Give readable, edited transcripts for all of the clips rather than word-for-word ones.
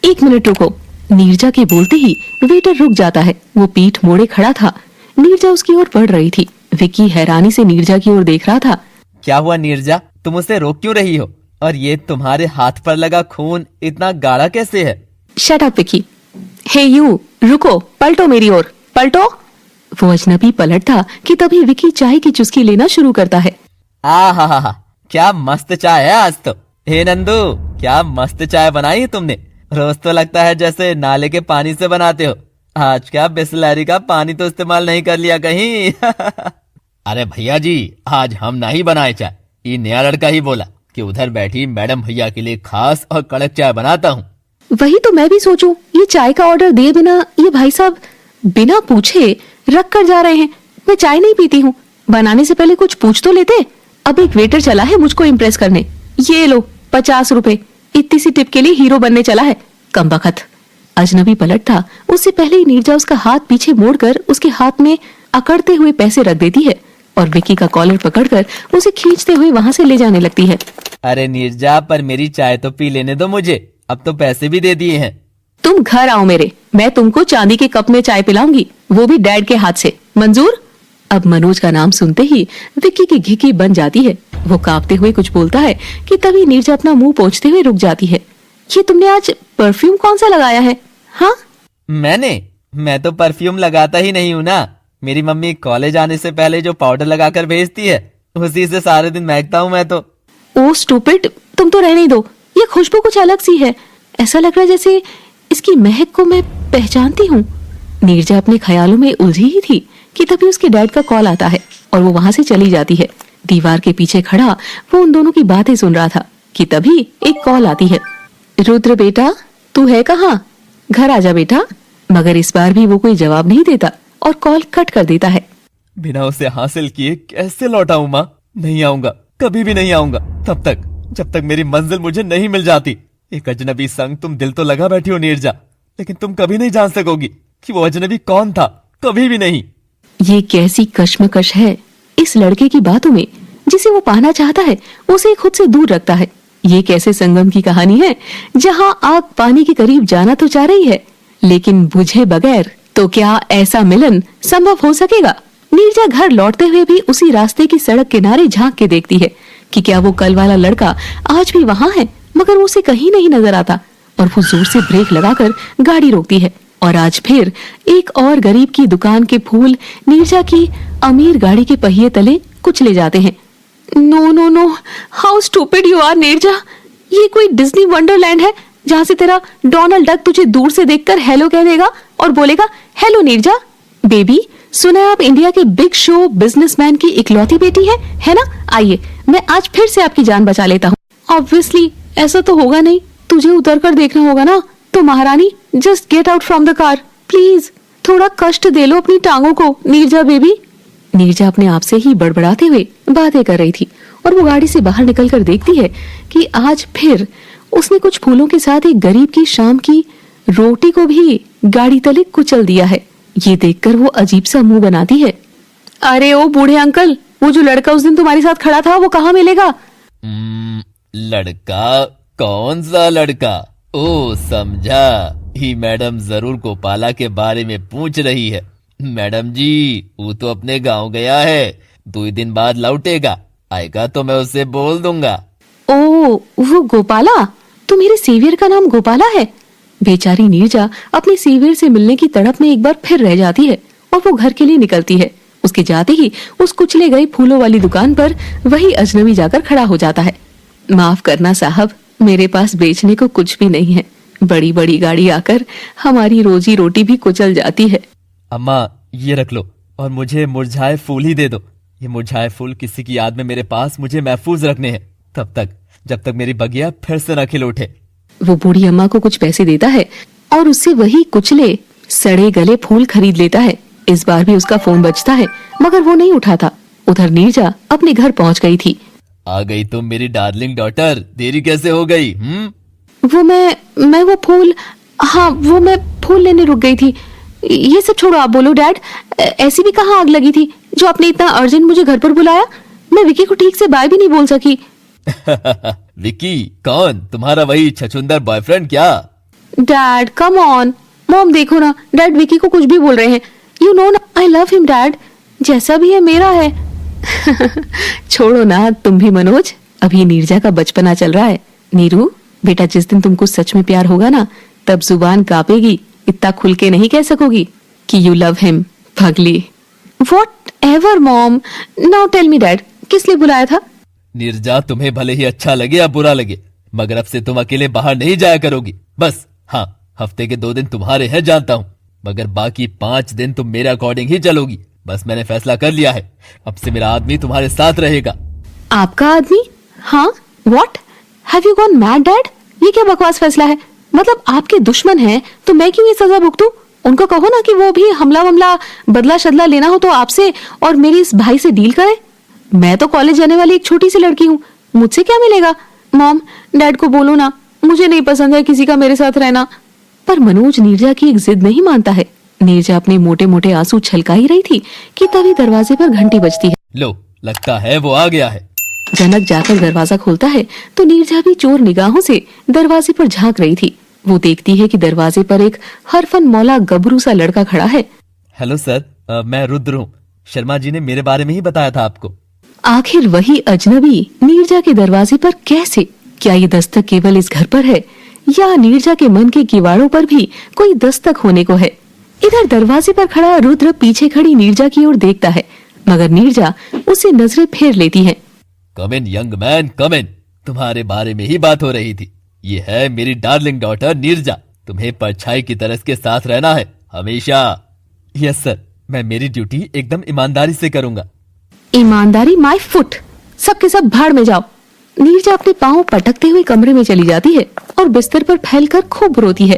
एक मिनट रुको। नीरजा के बोलते ही वेटर रुक जाता है। वो पीठ मोड़े खड़ा था। नीरजा उसकी ओर बढ़ रही थी। विकी हैरानी से नीरजा की ओर देख रहा था। क्या हुआ नीरजा, तुम उसे रोक क्यों रही हो? और ये तुम्हारे हाथ पर लगा खून इतना गाढ़ा कैसे है? Shut up Vicky. Hey you, रुको, पलटो मेरी ओर, पलटो। वो अजनबी पलटता कि तभी विकी चाय की चुस्की लेना शुरू करता है। हा, क्या मस्त चाय है आज तो। हे नंदू, क्या मस्त चाय बनाई है तुमने। रोज तो लगता है जैसे नाले के पानी से बनाते हो। आज क्या बिस्लरी का पानी तो इस्तेमाल नहीं कर लिया कहीं? अरे भैया जी, आज हम नहीं बनाए चाय। ये नया लड़का ही बोला कि उधर बैठी मैडम भैया के लिए खास और कड़क चाय बनाता हूँ। वही तो मैं भी सोचूं, ये चाय का ऑर्डर दिए बिना ये भाई साहब बिना पूछे रख कर जा रहे हैं। मैं चाय नहीं पीती हूँ, बनाने से पहले कुछ पूछ तो लेते। अब एक वेटर चला है मुझको इम्प्रेस करने। ये लो 50 रुपए, इतनी सी टिप के लिए हीरो बनने चला है, कमबख्त। अजनबी पलटता उससे पहले ही नीरजा उसका हाथ पीछे मोड़कर उसके हाथ में अकड़ते हुए पैसे रख देती है और विकी का कॉलर पकड़कर उसे खींचते हुए वहाँ से ले जाने लगती है। अरे नीरजा, पर मेरी चाय तो पी लेने दो मुझे। अब तो पैसे भी दे दिए हैं। तुम घर आओ मेरे, मैं तुमको चांदी के कप में चाय पिलाऊंगी, वो भी डैड के हाथ से। मंजूर? अब मनोज का नाम सुनते ही विक्की की घिकी बन जाती है। वो कांपते हुए कुछ बोलता है कि तभी नीरजा अपना मुंह पोंछते हुए रुक जाती है। ये तुमने आज परफ्यूम कौन सा लगाया है? हाँ, मैं तो परफ्यूम लगाता ही नहीं हूँ ना। मेरी मम्मी कॉलेज आने से पहले जो पाउडर लगाकर भेजती है, उसी से सारे दिन महकता हूँ मैं तो। ओ स्टूपिड, तुम तो रहने दो। ये खुशबू कुछ अलग सी है। ऐसा लग रहा है जैसे इसकी महक को मैं पहचानती हूँ। नीरजा अपने ख्यालों में उलझी ही थी कि तभी उसके डैड का कॉल आता है और वो वहाँ से चली जाती है। दीवार के पीछे खड़ा वो उन दोनों की बातें सुन रहा था कि तभी एक कॉल आती है। रुद्र बेटा, तू है कहाँ? घर आजा बेटा। मगर इस बार भी वो कोई जवाब नहीं देता और कॉल कट कर देता है। बिना उसे हासिल किए कैसे लौटाऊं माँ? नहीं आऊंगा, कभी भी नहीं आऊंगा तब तक जब तक मेरी मंजिल मुझे नहीं मिल जाती। एक अजनबी संग तुम दिल तो लगा बैठी हो नीरजा, लेकिन तुम कभी नहीं जान सकोगी कि वो अजनबी कौन था, कभी भी नहीं। ये कैसी कश्मकश है इस लड़के की बातों में। जिसे वो पाना चाहता है उसे खुद से दूर रखता है। ये कैसे संगम की कहानी है जहाँ आग पानी के करीब जाना तो चाह रही है, लेकिन बुझे बगैर तो क्या ऐसा मिलन संभव हो सकेगा? नीरजा घर लौटते हुए भी उसी रास्ते की सड़क किनारे झांक के देखती है कि क्या वो कल वाला लड़का आज भी वहाँ है, मगर वो उसे कहीं नहीं नजर आता। और वो जोर से ब्रेक लगाकर गाड़ी रोकती है और आज फिर एक और गरीब की दुकान के फूल नीरजा की अमीर गाड़ी के पहिए तले कुचले जाते हैं। No no no, how stupid you are Neerja. ये कोई डिज्नी वंडरलैंड है जहाँ से तेरा डोनाल्ड डक तुझे दूर से देखकर हेलो कह देगा और बोलेगा, हेलो नीरजा बेबी, सुना है आप इंडिया के बिग शो बिजनेसमैन की इकलौती बेटी है ना? आइए मैं आज फिर से आपकी जान बचा लेता हूँ। ऑब्वियसली ऐसा तो होगा नहीं, तुझे उतर कर देखना होगा ना। तो महारानी, just get out from the car please. थोड़ा कष्ट दे लो अपनी टांगों को नीरजा बेबी। नीरजा अपने आप से ही बड़बड़ाते हुए बातें कर रही थी और वो गाड़ी से बाहर निकलकर देखती है कि आज फिर उसने कुछ फूलों के साथ एक गरीब की शाम की रोटी को भी गाड़ी तले कुचल दिया है। ये देखकर वो अजीब सा मुंह बनाती है। अरे ओ बूढ़े अंकल, वो जो लड़का उस दिन तुम्हारे साथ खड़ा था वो कहाँ मिलेगा? लड़का? कौन सा लड़का? ओ समझा, ही मैडम जरूर गोपाला के बारे में पूछ रही है। मैडम जी, वो तो अपने गांव गया है, 2 दिन बाद लौटेगा। आएगा तो मैं उसे बोल दूंगा। ओ वो गोपाला? तो मेरे सेवियर का नाम गोपाला है? बेचारी नीरजा अपने सेवियर से मिलने की तड़प में एक बार फिर रह जाती है और वो घर के लिए निकलती है। उसके जाते ही उस कुचले गई फूलों वाली दुकान पर वही अजनबी जाकर खड़ा हो जाता है। माफ करना साहब, मेरे पास बेचने को कुछ भी नहीं है। बड़ी बड़ी गाड़ी आकर हमारी रोजी रोटी भी कुचल जाती है। अम्मा, ये रख लो और मुझे मुरझाए फूल ही दे दो। ये मुरझाए फूल किसी की याद में मेरे पास मुझे महफूज रखने हैं, तब तक जब तक मेरी बगिया फिर से न खिल उठे। वो बूढ़ी अम्मा को कुछ पैसे देता है और उससे वही कुचले सड़े गले फूल खरीद लेता है। इस बार भी उसका फोन बजता है मगर वो नहीं उठाता। उधर नीरजा अपने घर पहुंच गई थी। आ गई तुम मेरी डार्लिंग डॉटर, देरी कैसे हो गई? वो मैं वो फूल, हाँ वो मैं फूल लेने रुक गई थी। ये सब छोड़ो, आप बोलो डैड, ऐसी भी कहाँ आग लगी थी जो आपने इतना अर्जेंट मुझे घर पर बुलाया? मैं विकी को ठीक से बाय भी नहीं बोल सकी। विकी? कौन? तुम्हारा वही छछुंदर बॉयफ्रेंड क्या? Dad come on. मॉम देखो ना, डैड विकी को कुछ भी बोल रहे हैं। यू नो ना, आई लव हिम डैड, जैसा भी है मेरा है। छोड़ो ना तुम भी मनोज, अभी नीरजा का बचपना चल रहा है। नीरू बेटा, जिस दिन तुमको सच में प्यार होगा ना, तब जुबान कांपेगी, इतना खुल के नहीं कह सकोगी कि यू लव हिम। पगली। Whatever mom, now tell me dad, किस लिए बुलाया था? नीरजा, तुम्हें भले ही अच्छा लगे या बुरा लगे, मगर अब से तुम अकेले बाहर नहीं जाया करोगी। बस हाँ, हफ्ते के 2 दिन तुम्हारे हैं जानता हूँ, मगर बाकी 5 दिन तुम मेरे अकॉर्डिंग ही चलोगी। बस मैंने फैसला कर लिया है, अब से मेरा आदमी तुम्हारे साथ रहेगा। आपका आदमी? हाँ, what, have you gone mad dad? ये क्या बकवास फैसला है? मतलब आपके दुश्मन हैं तो मैं क्यों ये सजा भुगतूं? उनको कहो ना कि वो भी हमला वमला बदला शदला लेना हो तो आपसे और मेरे इस भाई से डील करे। मैं तो कॉलेज जाने वाली एक छोटी सी लड़की हूँ, मुझसे क्या मिलेगा? मॉम, डैड को बोलो ना, मुझे नहीं पसंद है किसी का मेरे साथ रहना। पर मनोज नीरजा की एक जिद नहीं मानता है। नीरजा अपने मोटे मोटे आंसू छलका ही रही थी कि तभी दरवाजे पर घंटी बजती है। लो, लगता है वो आ गया है। जनक जाकर दरवाजा खोलता है तो नीरजा भी चोर निगाहों से दरवाजे पर झांक रही थी। वो देखती है कि दरवाजे पर एक हरफन मौला गबरू सा लड़का खड़ा है। हेलो सर, मैं रुद्र हूँ। शर्मा जी ने मेरे बारे में ही बताया था आपको। आखिर वही अजनबी नीरजा के दरवाजे पर कैसे? क्या ये दस्तक केवल इस घर पर है या नीरजा के मन के किवाड़ों पर भी कोई दस्तक होने को है? इधर दरवाजे पर खड़ा रुद्र पीछे खड़ी नीरजा की ओर देखता है, मगर नीरजा उसे नजरें फेर लेती है। कम इन यंग मैन, कम इन। तुम्हारे बारे में ही बात हो रही थी। ये है मेरी डार्लिंग डॉटर नीरजा। तुम्हें परछाई की तरह इसके साथ रहना है हमेशा। यस सर, मैं मेरी ड्यूटी एकदम ईमानदारी से करूंगा। ईमानदारी माय फुट, सबके सब भाड़ में जाओ। नीरजा अपने पांव पटकते हुए कमरे में चली जाती है और बिस्तर पर फैलकर खूब रोती है।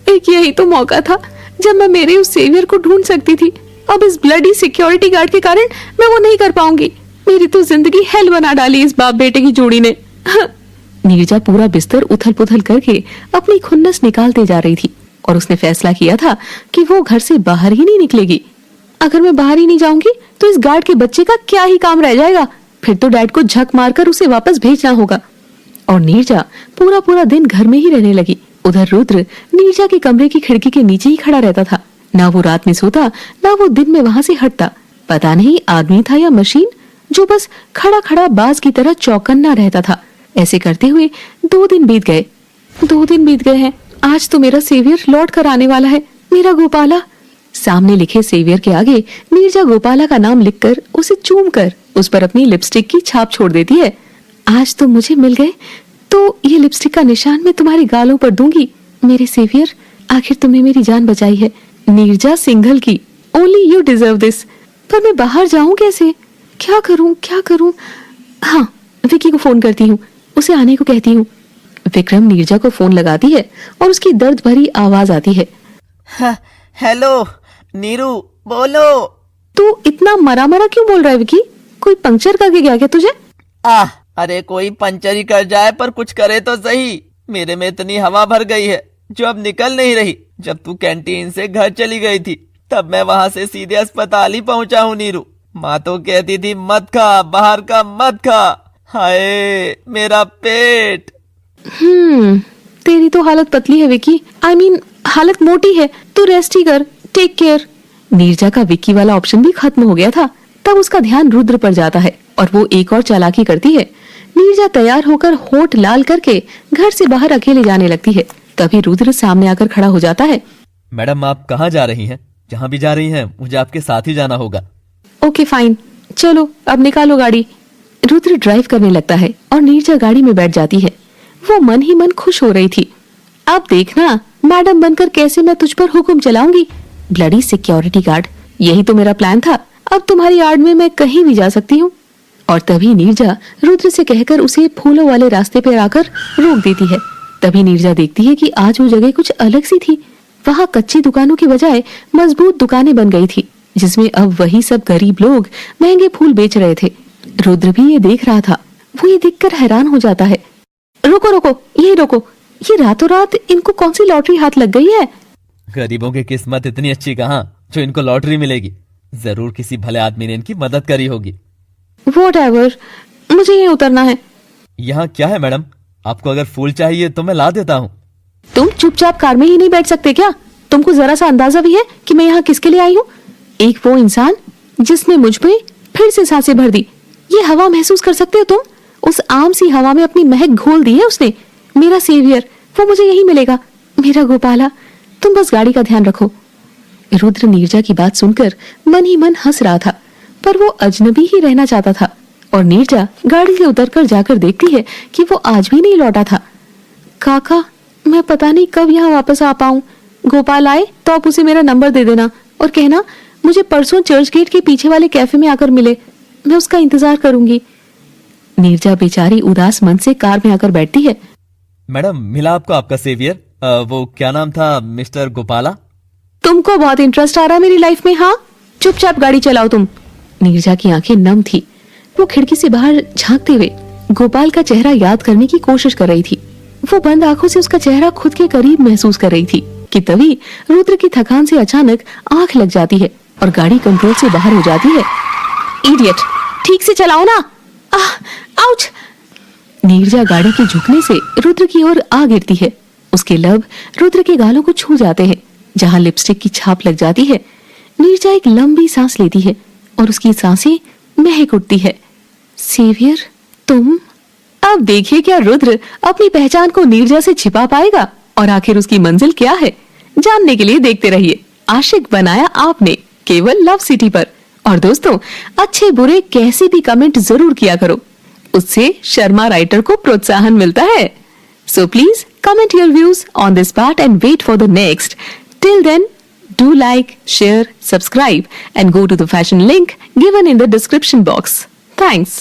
एक यही तो मौका था जब मैं मेरे उस सेवियर को ढूंढ सकती थी। अब इस ब्लडी सिक्योरिटी गार्ड के कारण मैं वो नहीं कर पाऊंगी। मेरी तो जिंदगी हेल बना डाली इस बाप बेटे की जोड़ी ने। नीरजा पूरा बिस्तर उथल पुथल करके अपनी खुन्नस निकालते जा रही थी और उसने फैसला किया था कि वो घर से बाहर ही नहीं निकलेगी। अगर मैं बाहर ही नहीं जाऊंगी तो इस गार्ड के बच्चे का क्या ही काम रह जाएगा। फिर तो डैड को झक मारकर उसे वापस भेजना होगा। और नीरजा पूरा पूरा दिन घर में ही रहने लगी। उधर रुद्र नीरजा के कमरे की खिड़की के नीचे ही खड़ा रहता था। ना वो रात में सोता, ना वो दिन में वहां से हटता। पता नहीं आदमी था या मशीन, जो बस खड़ा खड़ा बाज की तरह चौकन्ना रहता था। ऐसे करते हुए 2 दिन बीत गए। 2 दिन बीत गए हैं। आज तो मेरा सेवियर लौट कर आने वाला है, मेरा गोपाला। सामने लिखे सेवियर के आगे नीरजा गोपाला का नाम लिखकर उसे चूम कर उस पर अपनी लिपस्टिक की छाप छोड़ देती है। आज तो मुझे मिल गए, तो ये लिपस्टिक का निशान मैं तुम्हारे गालों पर दूंगी। मेरे सेवियर, आखिर तुमने मेरी जान बचाई है। नीरजा सिंघल की, ओनली यू डिजर्व दिस। पर मैं बाहर जाऊं कैसे? क्या करूं, क्या करूं? हाँ, विकी को फोन करती हूँ, उसे आने को कहती हूँ। विक्रम नीरजा को फोन लगाती है और उसकी दर्द भरी आवाज आती है। हेलो नीरू, बोलो। तू इतना मरा मरा क्यों बोल रहा है विकी? कोई पंक्चर करके गया क्या तुझे? अरे कोई पंचर ही कर जाए, पर कुछ करे तो सही। मेरे में इतनी हवा भर गई है जो अब निकल नहीं रही। जब तू कैंटीन से घर चली गई थी तब मैं वहां से सीधे अस्पताल ही पहुंचा हूँ नीरू। माँ तो कहती थी मत खा, बाहर का मत खा। हाय मेरा पेट। तेरी तो हालत पतली है विकी, आई मीन हालत मोटी है। तू रेस्ट ही कर, टेक केयर। नीरजा का विकी वाला ऑप्शन भी खत्म हो गया था। तब उसका ध्यान रुद्र पर जाता है और वो एक और चालाकी करती है। नीरजा तैयार होकर होठ लाल करके घर से बाहर अकेले जाने लगती है। तभी रुद्र सामने आकर खड़ा हो जाता है। मैडम, आप कहाँ जा रही हैं? जहाँ भी जा रही हैं मुझे आपके साथ ही जाना होगा। ओके फाइन, चलो अब निकालो गाड़ी। रुद्र ड्राइव करने लगता है और नीरजा गाड़ी में बैठ जाती है। वो मन ही मन खुश हो रही थी। अब देखना मैडम बनकर कैसे मैं तुझ पर हुक्म चलाऊंगी। ब्लडी सिक्योरिटी गार्ड, यही तो मेरा प्लान था। अब तुम्हारी आड़ में मैं कहीं भी जा सकती हूँ। और तभी नीरजा रुद्र से कहकर उसे फूलों वाले रास्ते पर आकर रोक देती है। तभी नीरजा देखती है कि आज वो जगह कुछ अलग सी थी। वहाँ कच्ची दुकानों की बजाय मजबूत दुकानें बन गई थी, जिसमें अब वही सब गरीब लोग महंगे फूल बेच रहे थे। रुद्र भी ये देख रहा था। वो ये देखकर हैरान हो जाता है। रोको रोको, यही रोको। ये रातों रात इनको कौन सी लॉटरी हाथ लग गई है? गरीबों की किस्मत इतनी अच्छी कहाँ जो इनको लॉटरी मिलेगी। जरूर किसी भले आदमी ने इनकी मदद करी होगी। व्हाटएवर, मुझे यहीं उतरना है। यहाँ क्या है मैडम? आपको अगर फूल चाहिए तो मैं ला देता हूँ। तुम चुपचाप कार में ही नहीं बैठ सकते क्या? तुमको जरा सा अंदाजा भी है कि मैं यहाँ किसके लिए आई हूँ? एक वो इंसान जिसने मुझ पे फिर से सांसें भर दी। ये हवा महसूस कर सकते हो तुम? उस आम सी हवा में अपनी महक घोल दी है उसने। मेरा सेवियर, वो मुझे यही मिलेगा। मेरा गोपाला, तुम बस गाड़ी का ध्यान रखो। रुद्र नीरजा की बात सुनकर मन ही मन हंस रहा था, पर वो अजनबी ही रहना चाहता था। और नीरजा गाड़ी से उतरकर जाकर देखती है कि वो आज भी नहीं लौटा था। काका, मैं पता नहीं कब यहाँ वापस आ पाऊं। गोपाल आए तो आप उसे मेरा नंबर दे देना और कहना मुझे परसों चर्च गेट के पीछे वाले कैफे में आकर मिले। मैं उसका इंतजार करूंगी। नीरजा बेचारी उदास मन से कार में आकर बैठती है। मैडम, मिला आपको आपका सेवियर? वो क्या नाम था? मिस्टर गोपाला? तुमको बहुत इंटरेस्ट आ रहा है मेरी लाइफ में? हाँ, चुपचाप गाड़ी चलाओ तुम। नीरजा की आंखें नम थी। वो खिड़की से बाहर झांकते हुए गोपाल का चेहरा याद करने की कोशिश कर रही थी। वो बंद आंखों से उसका चेहरा खुद के करीब महसूस कर रही थी कि तभी रुद्र की थकान से अचानक आंख लग जाती है और गाड़ी कंट्रोल से बाहर हो जाती है। इडियट, ठीक से चलाओ ना। आउच! नीरजा गाड़ी के झुकने से रुद्र की ओर आ गिरती है। उसके लब रुद्र के गालों को छू जाते हैं, जहां लिपस्टिक की छाप लग जाती है। नीरजा एक लंबी सांस लेती है और उसकी सांसें महक उठती है। सेवियर, तुम? अब देखिए क्या रुद्र अपनी पहचान को नीरजा से छिपा पाएगा और आखिर उसकी मंजिल क्या है, जानने के लिए देखते रहिए आशिक बनाया आपने, केवल लव सिटी पर। और दोस्तों, अच्छे बुरे कैसे भी कमेंट जरूर किया करो, उससे शर्मा राइटर को प्रोत्साहन मिलता है। So please comment your views on this part and wait for the next. Till then, do like, share, subscribe and go to the fashion link given in the description box. Thanks.